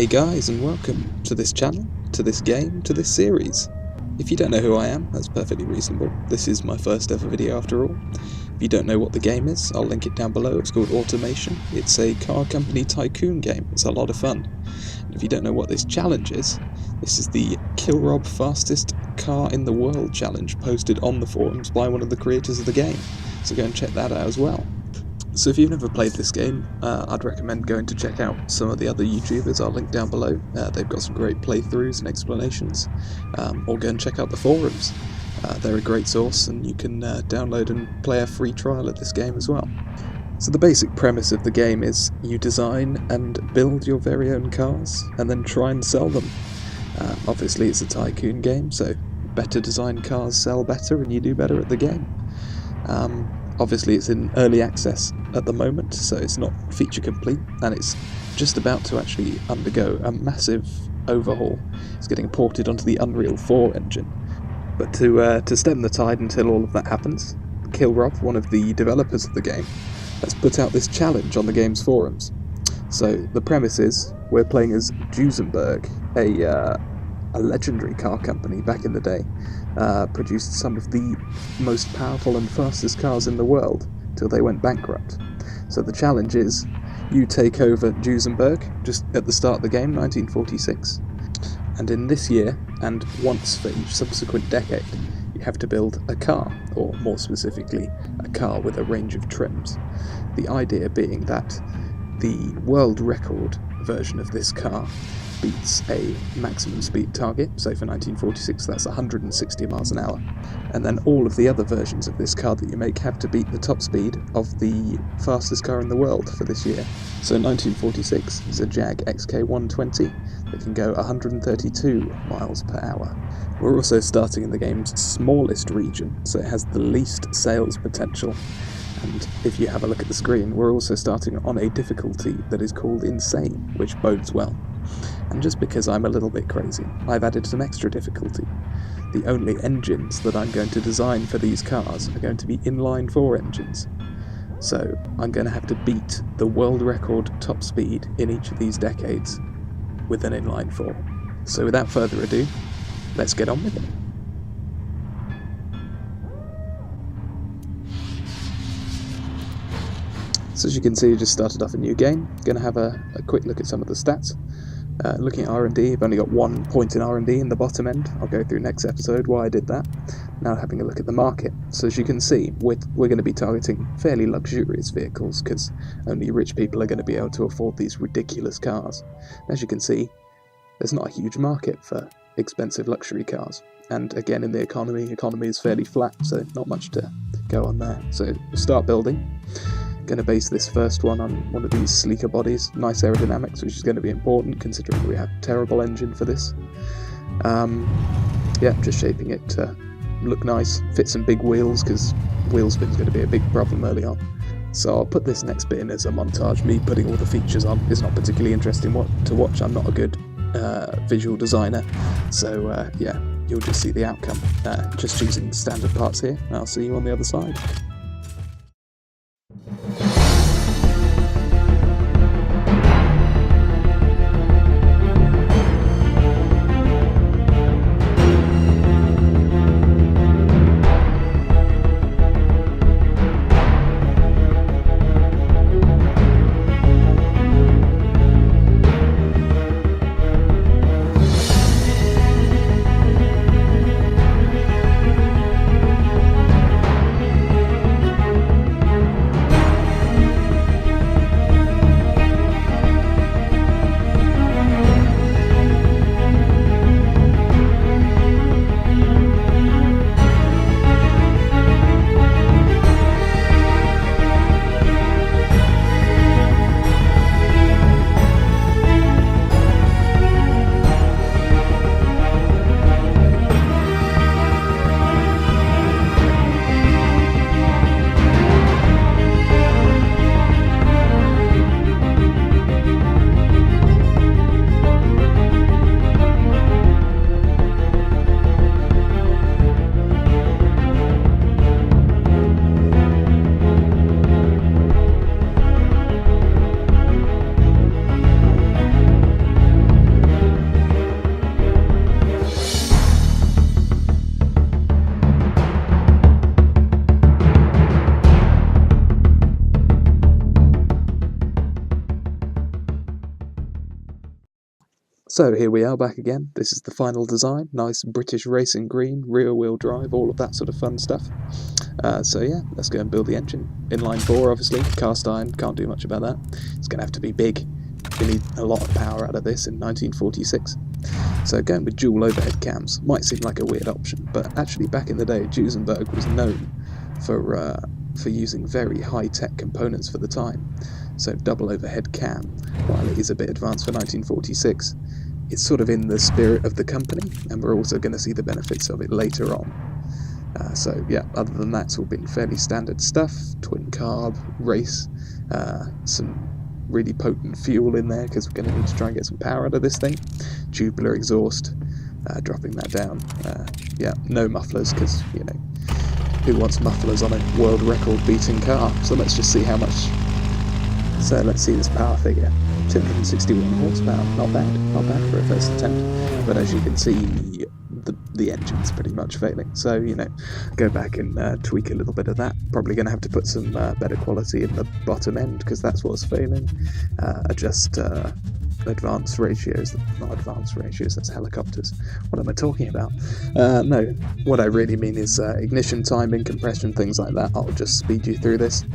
Hey guys, and welcome to this channel, to this game, to this series. If you don't know who I am, that's perfectly reasonable. This is my first ever video after all. If you don't know what the game is, I'll link it down below. It's called Automation. It's a car company tycoon game. It's a lot of fun. And if you don't know what this challenge is, this is the Killrob Fastest Car in the World challenge posted on the forums by one of the creators of the game. So go and check that out as well. So if you've never played this game, I'd recommend going to check out some of the other YouTubers I'll link down below. They've got some great playthroughs and explanations, or go and check out the forums. They're a great source, and you can download and play a free trial of this game as well. So the basic premise of the game is you design and build your very own cars, and then try and sell them. Obviously it's a tycoon game, so better designed cars sell better and you do better at the game. Obviously it's in early access at the moment, so it's not feature complete, and it's just about to actually undergo a massive overhaul. It's getting ported onto the Unreal 4 engine. But to stem the tide until all of that happens, Killrob, one of the developers of the game, has put out this challenge on the game's forums. So the premise is, we're playing as Duesenberg, a legendary car company back in the day, produced some of the most powerful and fastest cars in the world till they went bankrupt. So the challenge is, you take over Duesenberg just at the start of the game, 1946, and in this year, and once for each subsequent decade, you have to build a car, or more specifically, a car with a range of trims. The idea being that the world record version of this car beats a maximum speed target, so for 1946 that's 160 miles an hour, and then all of the other versions of this car that you make have to beat the top speed of the fastest car in the world for this year. So 1946 is a Jag XK120 that can go 132 miles per hour. We're also starting in the game's smallest region, so it has the least sales potential. And if you have a look at the screen, we're also starting on a difficulty that is called Insane, which bodes well. And just because I'm a little bit crazy, I've added some extra difficulty. The only engines that I'm going to design for these cars are going to be inline 4 engines. So I'm going to have to beat the world record top speed in each of these decades with an inline 4. So without further ado, let's get on with it. So as you can see, you just started off a new game. Going to have a quick look at some of the stats. Looking at R&D, I've only got 1 point in R&D in the bottom end. I'll go through next episode why I did that. Now having a look at the market. So as you can see, we're going to be targeting fairly luxurious vehicles, because only rich people are going to be able to afford these ridiculous cars. As you can see, there's not a huge market for expensive luxury cars. And again, in the economy is fairly flat, so not much to go on there. So we'll start building. Going to base this first one on one of these sleeker bodies, nice aerodynamics, which is going to be important considering we have a terrible engine for this. Yeah, just shaping it to look nice, fit some big wheels, because wheel spin is going to be a big problem early on. So I'll put this next bit in as a montage. Me putting all the features on is not particularly interesting to watch. I'm not a good visual designer, so yeah, you'll just see the outcome. Just choosing standard parts here, and I'll see you on the other side. So here we are back again. This is the final design. Nice British racing green, rear wheel drive, all of that sort of fun stuff. So yeah, let's go and build the engine. Inline 4 obviously, cast iron, can't do much about that. It's going to have to be big. We need a lot of power out of this in 1946. So going with dual overhead cams might seem like a weird option, but actually back in the day Duesenberg was known for using very high-tech components for the time. So double overhead cam, while it is a bit advanced for 1946, it's sort of in the spirit of the company, and we're also going to see the benefits of it later on. So yeah, other than that, it's all been fairly standard stuff. Twin carb, race, some really potent fuel in there because we're going to need to try and get some power out of this thing. Tubular exhaust, dropping that down. Yeah, no mufflers because, you know, who wants mufflers on a world record beating car? So let's just see how much. So let's see this power figure. 261 horsepower, not bad for a first attempt. But as you can see, the engine's pretty much failing. So, you know, go back and tweak a little bit of that. Probably going to have to put some better quality in the bottom end because that's what's failing. Adjust advanced ratios, not advanced ratios, that's helicopters. What am I talking about? No, what I really mean is ignition timing, compression, things like that. I'll just speed you through this.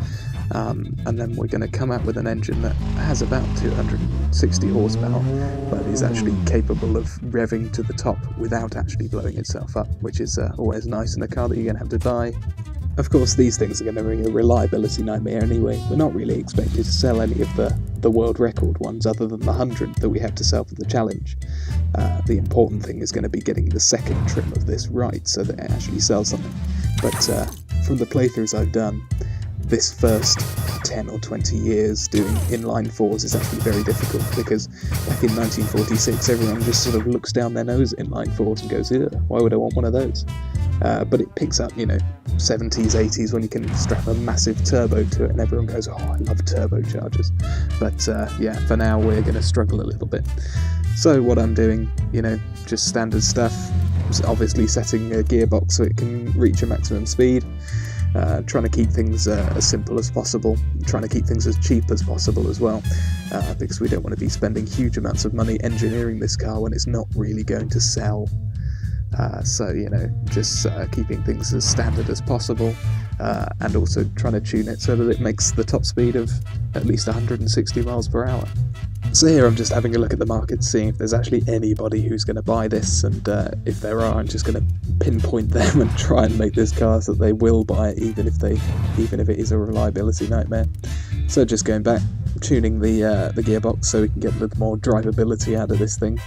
And then we're going to come out with an engine that has about 260 horsepower, but is actually capable of revving to the top without actually blowing itself up, which is always nice in a car that you're going to have to buy. Of course, these things are going to bring a reliability nightmare anyway. We're not really expected to sell any of the world record ones other than the 100 that we have to sell for the challenge. The important thing is going to be getting the second trim of this right so that it actually sells something. But from the playthroughs I've done, this first 10 or 20 years doing inline 4s is actually very difficult because back in 1946 everyone just sort of looks down their nose at inline 4s and goes, "Ugh, why would I want one of those?" But it picks up, you know, 70s, 80s when you can strap a massive turbo to it and everyone goes, "Oh, I love turbochargers." But yeah, for now we're going to struggle a little bit. So what I'm doing, you know, just standard stuff, obviously setting a gearbox so it can reach a maximum speed. Trying to keep things as simple as possible, trying to keep things as cheap as possible as well, because we don't want to be spending huge amounts of money engineering this car when it's not really going to sell. So, you know, just keeping things as standard as possible, and also trying to tune it so that it makes the top speed of at least 160 miles per hour. So here I'm just having a look at the market, seeing if there's actually anybody who's going to buy this, and if there are, I'm just going to pinpoint them and try and make this car so that they will buy it, even if it is a reliability nightmare. So just going back, tuning the gearbox so we can get a little more drivability out of this thing.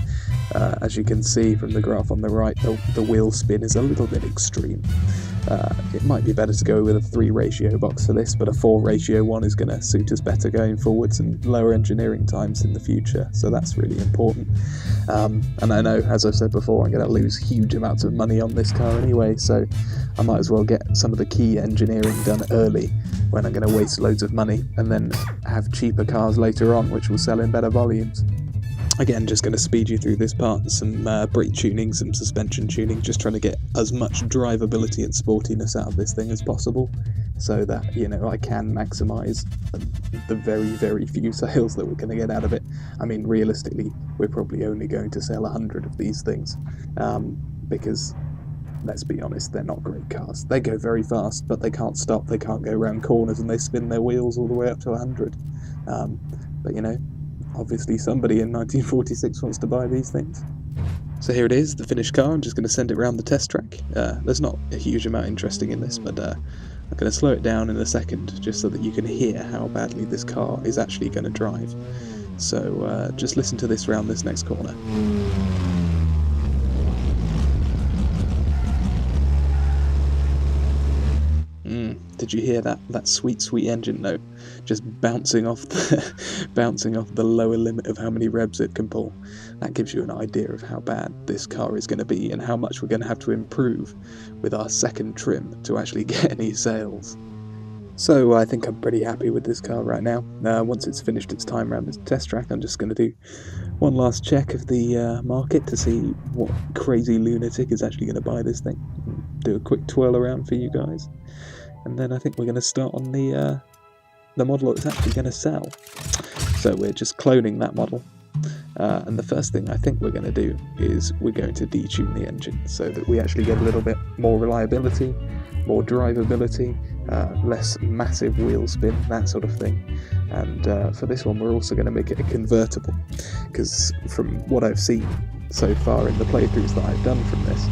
As you can see from the graph on the right, the wheel spin is a little bit extreme. It might be better to go with a 3 ratio box for this, but a 4 ratio one is going to suit us better going forwards and lower engineering times in the future, so that's really important. And I know, as I've said before, I'm going to lose huge amounts of money on this car anyway, so I might as well get some of the key engineering done early when I'm going to waste loads of money and then have cheaper cars later on which will sell in better volumes. Again, just going to speed you through this part, some brake tuning, some suspension tuning, just trying to get as much drivability and sportiness out of this thing as possible so that, you know, I can maximise the very, very few sales that we're going to get out of it. I mean, realistically, we're probably only going to sell 100 of these things because, let's be honest, they're not great cars. They go very fast, but they can't stop, they can't go around corners, and they spin their wheels all the way up to 100. But, you know, obviously somebody in 1946 wants to buy these things. So here it is, the finished car. I'm just going to send it around the test track. There's not a huge amount interesting in this, but I'm going to slow it down in a second just so that you can hear how badly this car is actually going to drive. So just listen to this round this next corner. Did you hear that sweet, sweet engine note just bouncing off the lower limit of how many revs it can pull? That gives you an idea of how bad this car is going to be and how much we're going to have to improve with our second trim to actually get any sales. So I think I'm pretty happy with this car right now. Once it's finished its time around this test track, I'm just going to do one last check of the market to see what crazy lunatic is actually going to buy this thing. Do a quick twirl around for you guys. And then I think we're going to start on the model that's actually going to sell. So we're just cloning that model. And the first thing I think we're going to do is we're going to detune the engine so that we actually get a little bit more reliability, more drivability, less massive wheel spin, that sort of thing. And for this one we're also going to make it a convertible, because from what I've seen so far in the playthroughs that I've done from this,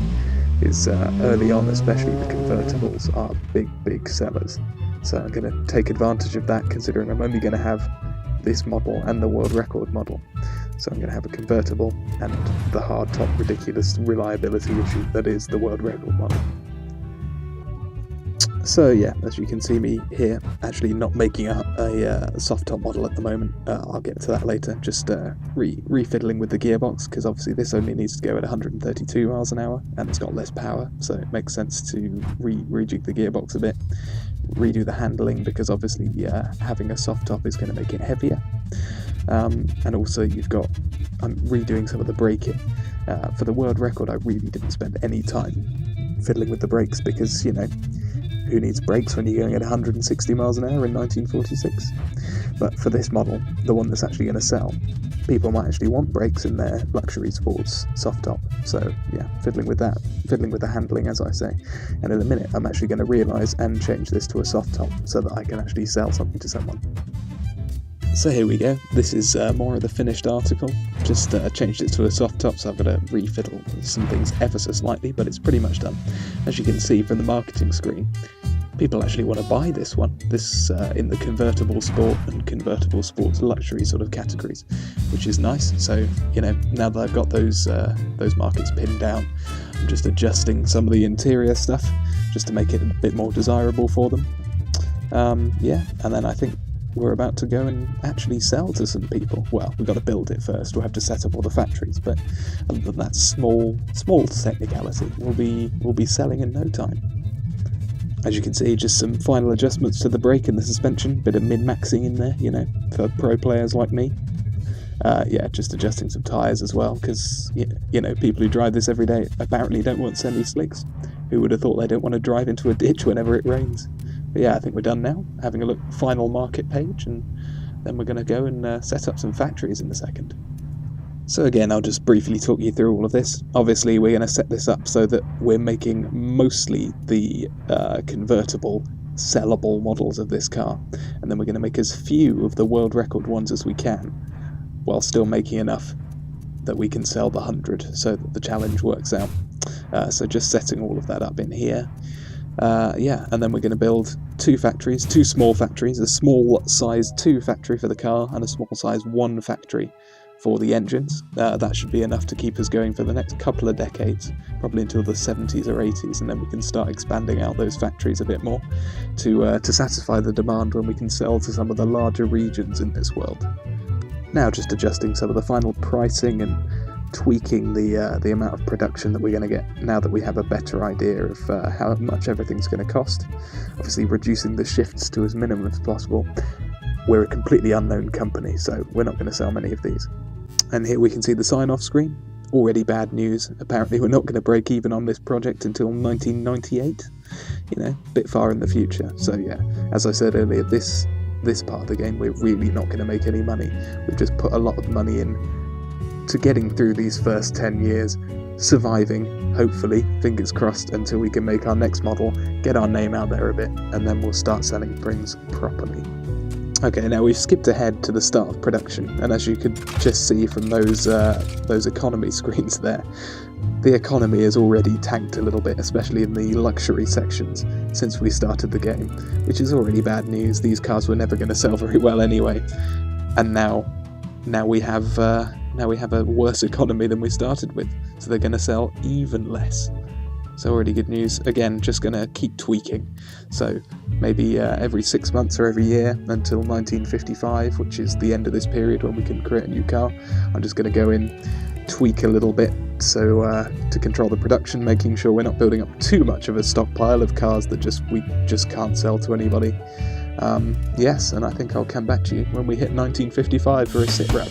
is early on especially the convertibles are big sellers. So I'm going to take advantage of that, considering I'm only going to have this model and the world record model. So I'm going to have a convertible and the hardtop ridiculous reliability issue that is the world record model. So yeah, as you can see me here, actually not making a soft top model at the moment. I'll get to that later, just refiddling with the gearbox, because obviously this only needs to go at 132 miles an hour and it's got less power, so it makes sense to rejig the gearbox a bit, redo the handling, because obviously having a soft top is going to make it heavier. And also I'm redoing some of the braking. For the world record I really didn't spend any time fiddling with the brakes, because, you know, who needs brakes when you're going at 160 miles an hour in 1946? But for this model, the one that's actually going to sell, people might actually want brakes in their luxury sports soft top. So yeah, fiddling with that, fiddling with the handling, as I say. And in a minute I'm actually going to realise and change this to a soft top so that I can actually sell something to someone. So here we go, this is more of the finished article, just changed it to a soft top, so I've got to refiddle some things ever so slightly, but it's pretty much done. As you can see from the marketing screen, people actually want to buy this one, in the convertible sport and convertible sports luxury sort of categories, which is nice. So, you know, now that I've got those markets pinned down, I'm just adjusting some of the interior stuff, just to make it a bit more desirable for them. Yeah, and then I think we're about to go and actually sell to some people. Well, we've got to build it first, we'll have to set up all the factories, but other than that small technicality, we'll be selling in no time. As you can see, just some final adjustments to the brake and the suspension, bit of min-maxing in there, you know, for pro players like me. Yeah, just adjusting some tyres as well, because, you know, people who drive this every day apparently don't want semi-slicks. Who would have thought they don't want to drive into a ditch whenever it rains? But yeah, I think we're done now. Having a look, final market page, and then we're going to go and set up some factories in a second. So again, I'll just briefly talk you through all of this. Obviously, we're going to set this up so that we're making mostly the convertible, sellable models of this car, and then we're going to make as few of the world record ones as we can, while still making enough that we can sell the 100, so that the challenge works out. So just setting all of that up in here. Yeah, and then we're going to build two small factories, a small size 2 factory for the car and a small size 1 factory for the engines. That should be enough to keep us going for the next couple of decades, probably until the 70s or 80s, and then we can start expanding out those factories a bit more to satisfy the demand when we can sell to some of the larger regions in this world. Now just adjusting some of the final pricing and tweaking the amount of production that we're going to get now that we have a better idea of how much everything's going to cost. Obviously reducing the shifts to as minimum as possible. We're a completely unknown company, so we're not going to sell many of these. And here we can see the sign-off screen. Already bad news. Apparently we're not going to break even on this project until 1998. You know, a bit far in the future. So yeah, as I said earlier, this part of the game we're really not going to make any money. We've just put a lot of money in to getting through these first 10 years, surviving, hopefully, fingers crossed, until we can make our next model, get our name out there a bit, and then we'll start selling Springs properly. Okay, now we've skipped ahead to the start of production, and as you could just see from those economy screens there, the economy has already tanked a little bit, especially in the luxury sections, since we started the game, which is already bad news. These cars were never going to sell very well anyway, and now we have a worse economy than we started with, so they're going to sell even less. So already good news. Again, just going to keep tweaking. So maybe every 6 months or every year until 1955, which is the end of this period when we can create a new car. I'm just going to go in, tweak a little bit, so to control the production, making sure we're not building up too much of a stockpile of cars that we just can't sell to anybody. Yes, and I think I'll come back to you when we hit 1955 for a sit rep.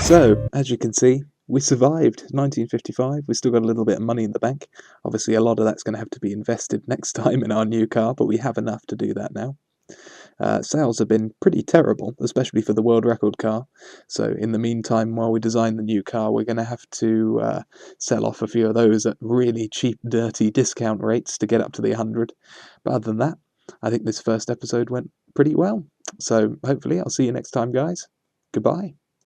So, as you can see, we survived 1955. We've still got a little bit of money in the bank. Obviously, a lot of that's going to have to be invested next time in our new car, but we have enough to do that now. Sales have been pretty terrible, especially for the world record car. So in the meantime, while we design the new car, we're going to have to sell off a few of those at really cheap, dirty discount rates to get up to the 100. But other than that, I think this first episode went pretty well. So hopefully I'll see you next time, guys. Goodbye.